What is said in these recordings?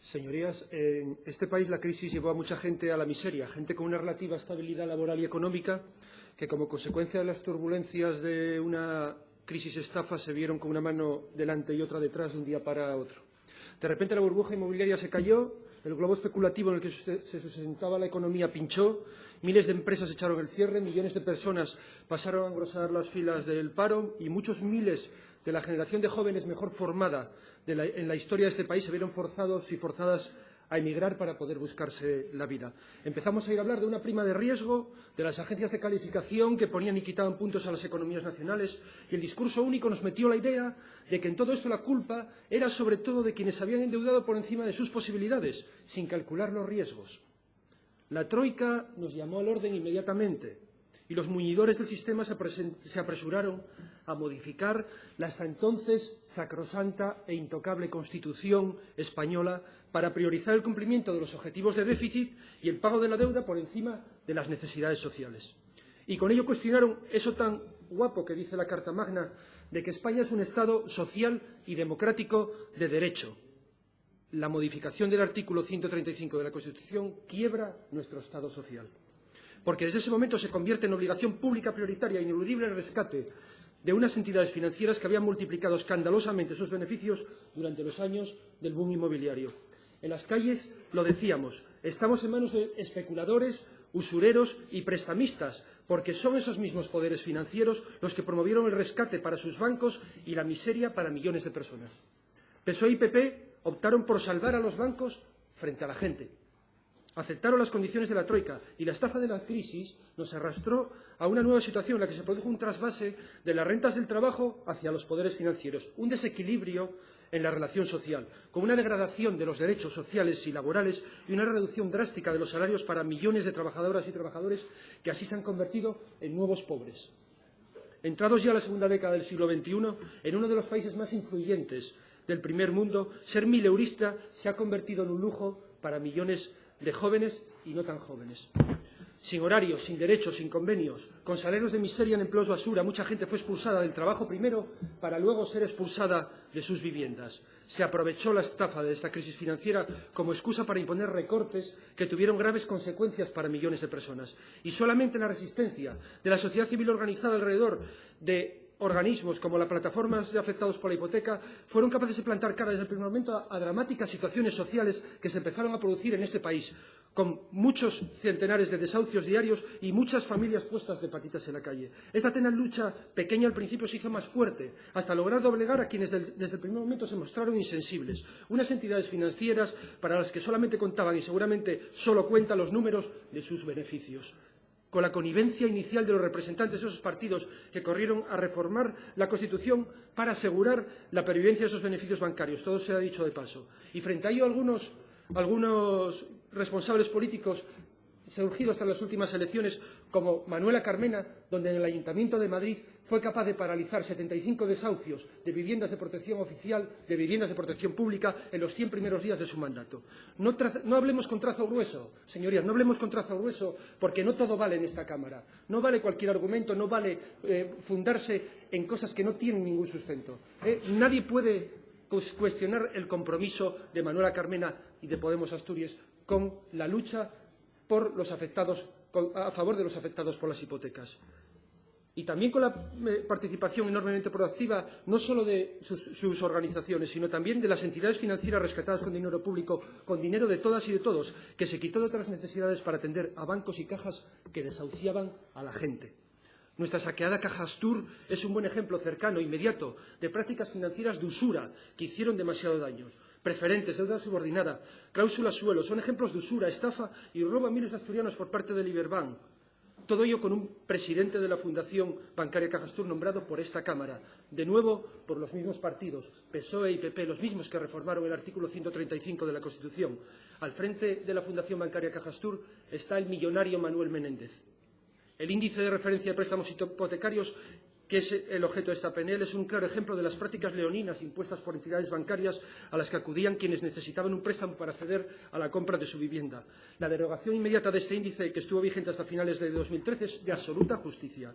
Señorías, en este país la crisis llevó a mucha gente a la miseria, gente con una relativa estabilidad laboral y económica que, como consecuencia de las turbulencias de una crisis estafa, se vieron con una mano delante y otra detrás de un día para otro. De repente la burbuja inmobiliaria se cayó, el globo especulativo en el que se sustentaba la economía pinchó, miles de empresas echaron el cierre, millones de personas pasaron a engrosar las filas del paro y muchos miles de la generación de jóvenes mejor formada en la historia de este país se vieron forzados y forzadas a emigrar para poder buscarse la vida. Empezamos a ir a hablar de una prima de riesgo, de las agencias de calificación que ponían y quitaban puntos a las economías nacionales, y el discurso único nos metió la idea de que en todo esto la culpa era sobre todo de quienes se habían endeudado por encima de sus posibilidades, sin calcular los riesgos. La Troika nos llamó al orden inmediatamente y los muñidores del sistema se apresuraron a modificar la hasta entonces sacrosanta e intocable Constitución española para priorizar el cumplimiento de los objetivos de déficit y el pago de la deuda por encima de las necesidades sociales. Y con ello cuestionaron eso tan guapo que dice la Carta Magna de que España es un Estado social y democrático de derecho. La modificación del artículo 135 de la Constitución quiebra nuestro Estado social, porque desde ese momento se convierte en obligación pública prioritaria e ineludible el rescate de unas entidades financieras que habían multiplicado escandalosamente sus beneficios durante los años del boom inmobiliario. En las calles lo decíamos, estamos en manos de especuladores, usureros y prestamistas, porque son esos mismos poderes financieros los que promovieron el rescate para sus bancos y la miseria para millones de personas. PSOE y PP optaron por salvar a los bancos frente a la gente. Aceptaron las condiciones de la Troika y la estafa de la crisis nos arrastró a una nueva situación en la que se produjo un trasvase de las rentas del trabajo hacia los poderes financieros, un desequilibrio en la relación social, con una degradación de los derechos sociales y laborales y una reducción drástica de los salarios para millones de trabajadoras y trabajadores que así se han convertido en nuevos pobres. Entrados ya a la segunda década del siglo XXI, en uno de los países más influyentes del primer mundo, ser mileurista se ha convertido en un lujo para millones de jóvenes y no tan jóvenes. Sin horarios, sin derechos, sin convenios, con salarios de miseria en empleos basura, mucha gente fue expulsada del trabajo primero para luego ser expulsada de sus viviendas. Se aprovechó la estafa de esta crisis financiera como excusa para imponer recortes que tuvieron graves consecuencias para millones de personas. Y solamente la resistencia de la sociedad civil organizada alrededor de organismos como la Plataforma de Afectados por la Hipoteca fueron capaces de plantar cara desde el primer momento a dramáticas situaciones sociales que se empezaron a producir en este país, con muchos centenares de desahucios diarios y muchas familias puestas de patitas en la calle. Esta tenaz lucha, pequeña al principio, se hizo más fuerte, hasta lograr doblegar a quienes desde el primer momento se mostraron insensibles. Unas entidades financieras para las que solamente contaban y seguramente solo cuentan los números de sus beneficios. Con la connivencia inicial de los representantes de esos partidos que corrieron a reformar la Constitución para asegurar la pervivencia de esos beneficios bancarios. Todo se ha dicho de paso. Y frente a ello algunos responsables políticos surgidos hasta las últimas elecciones, como Manuela Carmena, donde en el Ayuntamiento de Madrid fue capaz de paralizar 75 desahucios de viviendas de protección oficial, de viviendas de protección pública, en los 100 primeros días de su mandato. No hablemos con trazo grueso, señorías, no hablemos con trazo grueso, porque no todo vale en esta Cámara. No vale cualquier argumento, no vale fundarse en cosas que no tienen ningún sustento. Nadie puede cuestionar el compromiso de Manuela Carmena y de Podemos Asturias con la lucha por los afectados, a favor de los afectados por las hipotecas. Y también con la participación enormemente proactiva, no solo de sus organizaciones, sino también de las entidades financieras rescatadas con dinero público, con dinero de todas y de todos, que se quitó de otras necesidades para atender a bancos y cajas que desahuciaban a la gente. Nuestra saqueada Caja Astur es un buen ejemplo cercano, inmediato, de prácticas financieras de usura que hicieron demasiado daño. Preferentes, deuda subordinada, cláusulas suelo, son ejemplos de usura, estafa y robo a miles de asturianos por parte del Iberbank. Todo ello con un presidente de la Fundación Bancaria Caja Astur nombrado por esta Cámara, de nuevo por los mismos partidos, PSOE y PP, los mismos que reformaron el artículo 135 de la Constitución. Al frente de la Fundación Bancaria Caja Astur está el millonario Manuel Menéndez. El índice de referencia de préstamos hipotecarios, que es el objeto de esta PNL, es un claro ejemplo de las prácticas leoninas impuestas por entidades bancarias a las que acudían quienes necesitaban un préstamo para acceder a la compra de su vivienda. La derogación inmediata de este índice, que estuvo vigente hasta finales de 2013, es de absoluta justicia.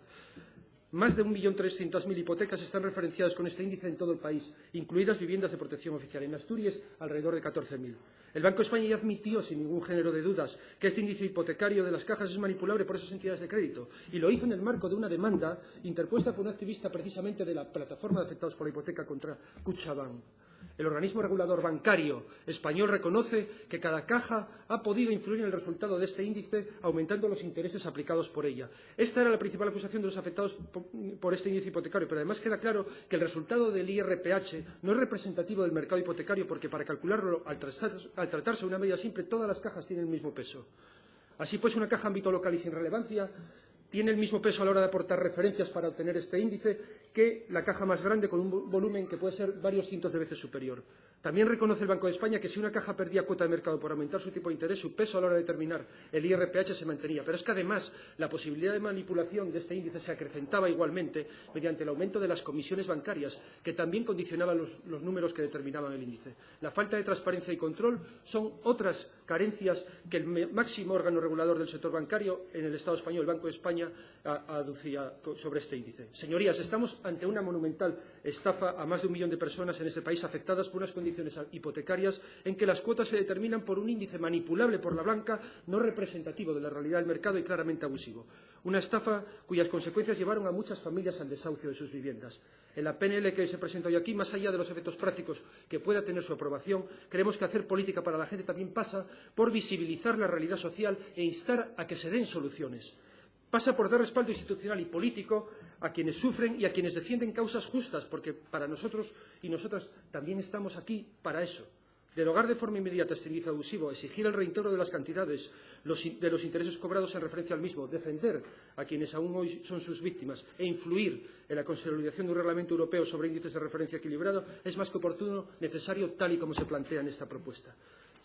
Más de 1.300.000 hipotecas están referenciadas con este índice en todo el país, incluidas viviendas de protección oficial. En Asturias, alrededor de 14.000. El Banco de España ya admitió, sin ningún género de dudas, que este índice hipotecario de las cajas es manipulable por esas entidades de crédito. Y lo hizo en el marco de una demanda interpuesta por un activista precisamente de la plataforma de afectados por la hipoteca contra Kutxabank. El organismo regulador bancario español reconoce que cada caja ha podido influir en el resultado de este índice, aumentando los intereses aplicados por ella. Esta era la principal acusación de los afectados por este índice hipotecario, pero además queda claro que el resultado del IRPH no es representativo del mercado hipotecario, porque para calcularlo, al tratarse de una medida simple, todas las cajas tienen el mismo peso. Así pues, una caja ámbito local y sin relevancia tiene el mismo peso a la hora de aportar referencias para obtener este índice que la caja más grande con un volumen que puede ser varios cientos de veces superior. También reconoce el Banco de España que si una caja perdía cuota de mercado por aumentar su tipo de interés, su peso a la hora de determinar el IRPH se mantenía. Pero es que además la posibilidad de manipulación de este índice se acrecentaba igualmente mediante el aumento de las comisiones bancarias, que también condicionaban los números que determinaban el índice. La falta de transparencia y control son otras carencias que el máximo órgano regulador del sector bancario en el Estado español, el Banco de España, aducía sobre este índice. Señorías, estamos ante una monumental estafa a más de 1 millón de personas en este país afectadas por unas condiciones hipotecarias en que las cuotas se determinan por un índice manipulable por la banca, no representativo de la realidad del mercado y claramente abusivo. Una estafa cuyas consecuencias llevaron a muchas familias al desahucio de sus viviendas. En la PNL que se presenta hoy aquí, más allá de los efectos prácticos que pueda tener su aprobación, creemos que hacer política para la gente también pasa por visibilizar la realidad social e instar a que se den soluciones. Pasa por dar respaldo institucional y político a quienes sufren y a quienes defienden causas justas, porque para nosotros y nosotras también estamos aquí para eso. Derogar de forma inmediata este índice abusivo, exigir el reintegro de las cantidades de los intereses cobrados en referencia al mismo, defender a quienes aún hoy son sus víctimas e influir en la consolidación de un reglamento europeo sobre índices de referencia equilibrado es más que oportuno, necesario, tal y como se plantea en esta propuesta.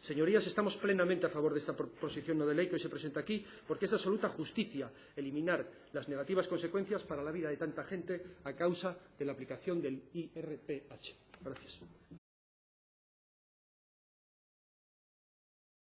Señorías, estamos plenamente a favor de esta proposición no de ley que hoy se presenta aquí, porque es de absoluta justicia eliminar las negativas consecuencias para la vida de tanta gente a causa de la aplicación del IRPH. Gracias.